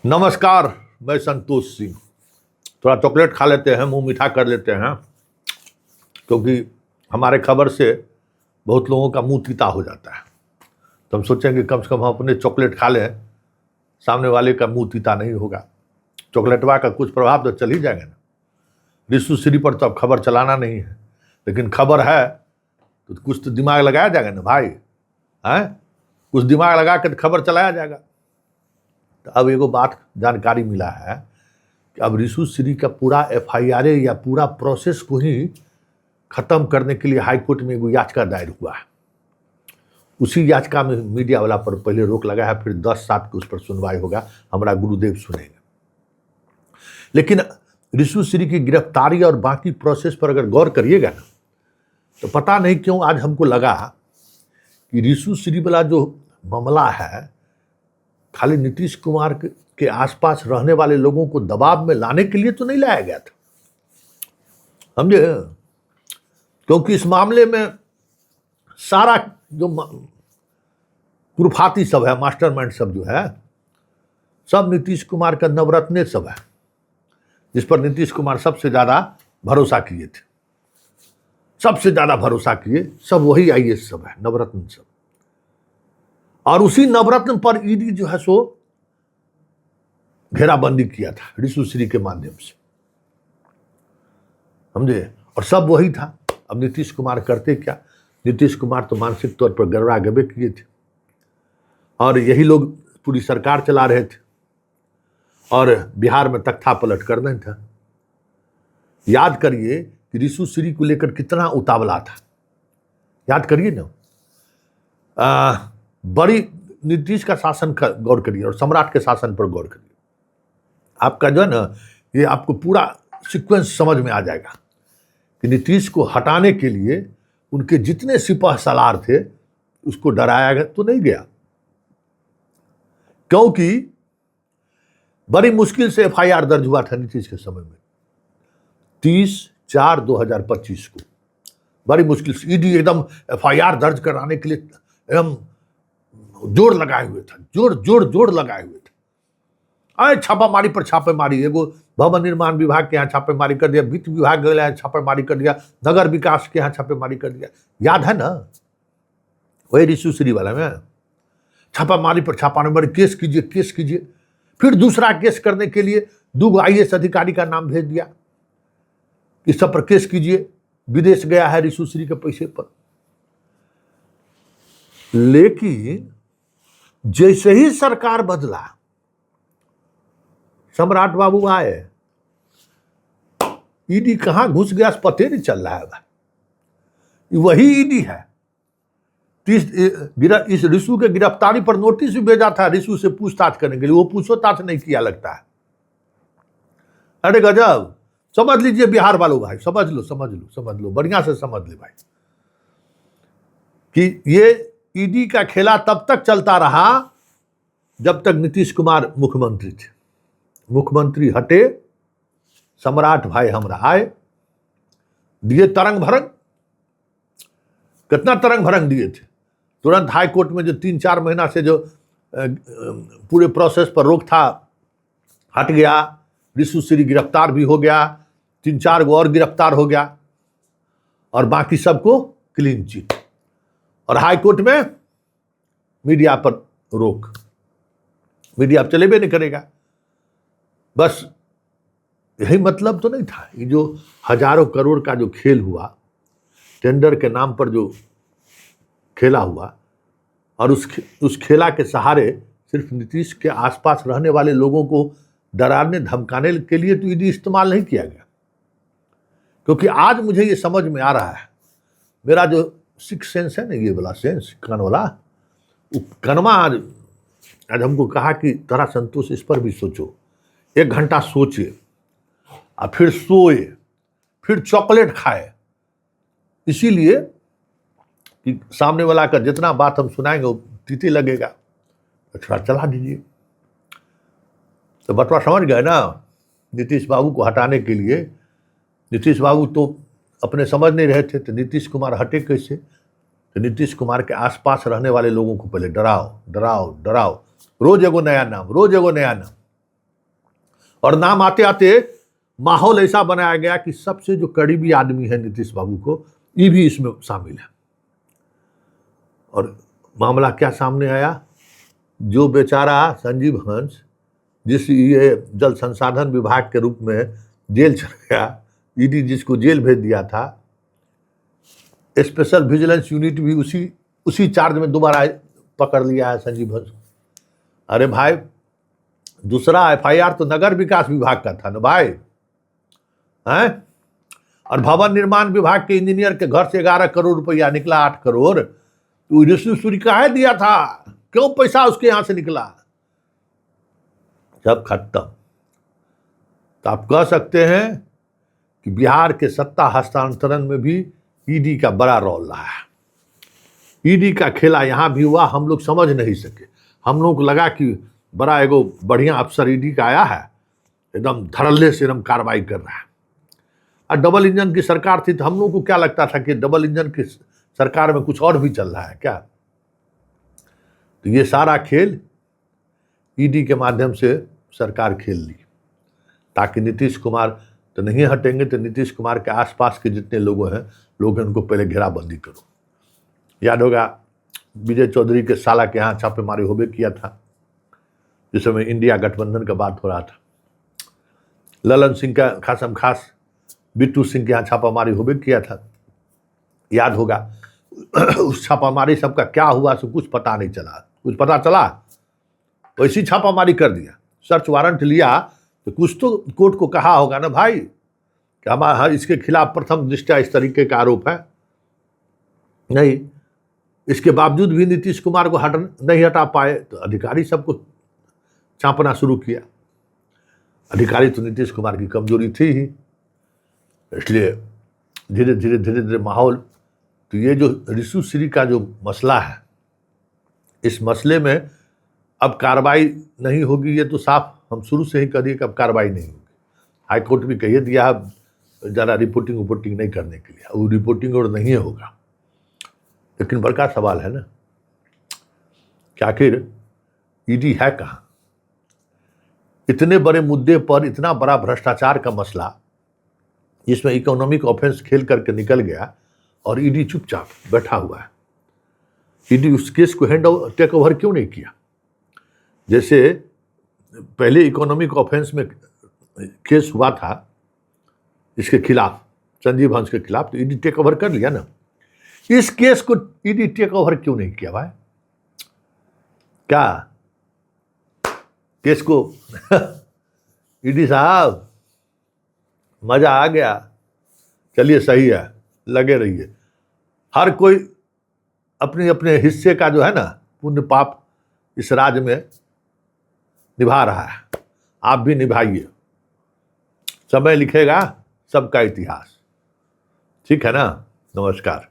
नमस्कार, मैं संतोष सिंह। थोड़ा चॉकलेट खा लेते हैं, मुंह मीठा कर लेते हैं, क्योंकि हमारे खबर से बहुत लोगों का मुंह तीता हो जाता है। तो हम सोचेंगे कम से कम हम अपने चॉकलेट खा लें, सामने वाले का मुंह तीता नहीं होगा। चॉकलेटवा का कुछ प्रभाव तो चल ही जाएगा ना। रिशु श्री पर तो अब खबर चलाना नहीं है, लेकिन खबर है तो कुछ तो दिमाग लगाया जाएगा ना भाई, है? कुछ दिमाग लगा कर खबर चलाया जाएगा। तो अब एगो बात जानकारी मिला है कि अब रिशु श्री का पूरा FIR या पूरा प्रोसेस को ही खत्म करने के लिए हाई कोर्ट में एगो याचिका दायर हुआ है। उसी याचिका में मीडिया वाला पर पहले रोक लगा है, फिर 10/7 को उस पर सुनवाई होगा। हमारा गुरुदेव सुनेंगे। लेकिन रिशु श्री की गिरफ्तारी और बाकी प्रोसेस पर अगर गौर करिएगा ना, तो पता नहीं क्यों आज हमको लगा कि रिशु श्री वाला जो मामला है खाली नीतीश कुमार के आसपास रहने वाले लोगों को दबाव में लाने के लिए तो नहीं लाया गया था, समझे? क्योंकि इस मामले में सारा जो कुरफाती सब है, मास्टरमाइंड सब जो है, सब नीतीश कुमार का नवरत्ने सब है, जिस पर नीतीश कुमार सबसे ज्यादा भरोसा किए थे। सबसे ज्यादा भरोसा किए सब वही IAS सब है, नवरत्न सब। और उसी नवरत्न पर ईडी जो है सो घेराबंदी किया था रिशु श्री के माध्यम से, समझे? और सब वही था। अब नीतीश कुमार करते क्या? नीतीश कुमार तो मानसिक तौर पर गड़बड़ा गबे किए थे, और यही लोग पूरी सरकार चला रहे थे, और बिहार में तख्ता पलट करना था। याद करिए कि रिशु श्री को लेकर कितना उतावला था, याद करिए ना। बड़ी नीतीश का शासन का गौर करिए और सम्राट के शासन पर गौर करिए। आपका जो है ना, ये आपको पूरा सीक्वेंस समझ में आ जाएगा कि नीतीश को हटाने के लिए उनके जितने सिपह सलार थे उसको डराया तो नहीं गया, क्योंकि बड़ी मुश्किल से FIR दर्ज हुआ था नीतीश के समय में 30/4/2025 को। बड़ी मुश्किल से ईडी एकदम FIR दर्ज कराने के लिए एकदम जोर लगाए हुए था, जोर लगाए हुए थे। अरे छापामारी पर छापेमारी, एगो भवन निर्माण विभाग के यहाँ छापेमारी कर दिया, वित्त विभाग के यहाँ छापेमारी कर दिया, नगर विकास के यहाँ छापेमारी कर दिया। याद है ना, वही रिशु श्री वाला में छापामारी पर छापामारी, केस कीजिए। फिर दूसरा केस करने के लिए 2 IAS अधिकारी का नाम भेज दिया, इस सब पर केस कीजिए। विदेश गया है रिशु श्री के पैसे पर। लेकिन जैसे ही सरकार बदला, सम्राट बाबू आए, ईडी कहां घुस गया पता नहीं चल रहा है। वही ईडी है। इस रिशु के गिरफ्तारी पर नोटिस भी भेजा था रिशु से पूछताछ करने के लिए, वो पूछताछ नहीं किया लगता है। अरे गजब, समझ लीजिए बिहार वालों भाई, समझ लो, बढ़िया से समझ ले भाई, कि ये ईडी का खेला तब तक चलता रहा जब तक नीतीश कुमार मुख्यमंत्री थे। मुख्यमंत्री हटे, सम्राट भाई हमरा आए, दिए तरंग भरंग। कितना तरंग भरंग दिए थे। तुरंत हाई कोर्ट में जो 3-4 महीना से जो पूरे प्रोसेस पर रोक था हट गया। रिशु श्री गिरफ्तार भी हो गया, 3-4 गो और गिरफ्तार हो गया, और बाकी सबको क्लीन चिट। और हाई कोर्ट में मीडिया पर रोक, मीडिया अब चले भी नहीं करेगा। बस यही मतलब तो नहीं था। ये जो हजारों करोड़ का जो खेल हुआ, टेंडर के नाम पर जो खेला हुआ, और उस खेला के सहारे सिर्फ नीतीश के आसपास रहने वाले लोगों को डराने धमकाने के लिए तो ईडी इस्तेमाल नहीं किया गया। क्योंकि आज मुझे ये समझ में आ रहा है, मेरा जो सिक्स सेंस है ना, ये वाला सेंस, कान वाला, कनमा आज हमको कहा कि तरा संतोष इस पर भी सोचो। 1 घंटा सोचे, और फिर सोए, फिर चॉकलेट खाए, इसीलिए कि सामने वाला का जितना बात हम सुनाएंगे वो तीते लगेगा, तो थोड़ा चला दीजिए। तो बटवा समझ गए ना, नीतीश बाबू को हटाने के लिए। नीतीश बाबू तो अपने समझ नहीं रहे थे, तो नीतीश कुमार हटे कैसे? तो नीतीश कुमार के आसपास रहने वाले लोगों को पहले डराओ, रोज एगो नया नाम। और नाम आते आते माहौल ऐसा बनाया गया कि सबसे जो करीबी आदमी है नीतीश बाबू को, ये भी इसमें शामिल है। और मामला क्या सामने आया, जो बेचारा संजीव हंस, जिस ये जल संसाधन विभाग के रूप में जेल चल गया, ईडी जिसको जेल भेज दिया था, स्पेशल विजिलेंस यूनिट भी उसी चार्ज में दोबारा पकड़ लिया है संजीव हंस। अरे भाई, दूसरा एफआईआर तो नगर विकास विभाग का था ना भाई, हैं? और भवन निर्माण विभाग के इंजीनियर के घर से 11 करोड़ रुपया निकला, 8 करोड़, तो रिश्वत काहे दिया था, क्यों पैसा उसके यहां से निकला, सब खत्म। तो आप कह सकते हैं कि बिहार के सत्ता हस्तांतरण में भी ईडी का बड़ा रोल रहा है। ईडी का खेला यहां भी हुआ, हम लोग समझ नहीं सके। हम लोग को लगा कि बड़ा एगो बढ़िया अफसर ईडी का आया है, एकदम धड़ल्ले से एकदम कार्रवाई कर रहा है। और डबल इंजन की सरकार थी, तो हम लोग को क्या लगता था कि डबल इंजन की सरकार में कुछ और भी चल रहा है क्या। तो ये सारा खेल ईडी के माध्यम से सरकार खेल ली, ताकि नीतीश कुमार तो नहीं हटेंगे, तो नीतीश कुमार के आसपास के जितने लोग हैं उनको पहले घेराबंदी करो। याद होगा विजय चौधरी के साला के यहाँ छापेमारी होबे किया था, जिस समय इंडिया गठबंधन का बात हो रहा था। ललन सिंह का खासम खास बिट्टू सिंह के यहाँ छापामारी होबे किया था, याद होगा। उस छापामारी सबका क्या हुआ सो कुछ पता नहीं चला, कुछ पता चला वैसी छापामारी कर दिया, सर्च वारंट लिया, तो कुछ तो कोर्ट को कहा होगा ना भाई कि हमारा इसके खिलाफ प्रथम दृष्टया इस तरीके का आरोप है। नहीं, इसके बावजूद भी नीतीश कुमार को नहीं हटा पाए, तो अधिकारी सबको चांपना शुरू किया। अधिकारी तो नीतीश कुमार की कमजोरी थी ही, इसलिए धीरे धीरे माहौल। तो ये जो रिश्वत का जो मसला है, इस मसले में अब कार्रवाई नहीं होगी, ये तो साफ हम शुरू से ही कह दिए कि अब कार्रवाई नहीं होगी। हाई कोर्ट भी कह दिया ज़रा रिपोर्टिंग नहीं करने के लिए, वो रिपोर्टिंग और नहीं होगा। लेकिन बड़का सवाल है ना कि आखिर ईडी है कहाँ। इतने बड़े मुद्दे पर इतना बड़ा भ्रष्टाचार का मसला, जिसमें इकोनॉमिक ऑफेंस खेल करके निकल गया, और ईडी चुपचाप बैठा हुआ है। ईडी उस केस को टेक ओवर क्यों नहीं किया। जैसे पहले इकोनॉमिक ऑफेंस में केस हुआ था इसके खिलाफ, संजीव हंस के खिलाफ, तो ईडी टेक ओवर कर लिया ना। इस केस को ईडी टेक ओवर क्यों नहीं किया भाई, क्या केस को ईडी साहब मजा आ गया, चलिए सही है, लगे रहिए। हर कोई अपने अपने हिस्से का जो है ना पुण्य पाप इस राज्य में निभा रहा है, आप भी निभाइए, समय लिखेगा सबका इतिहास। ठीक है ना, नमस्कार।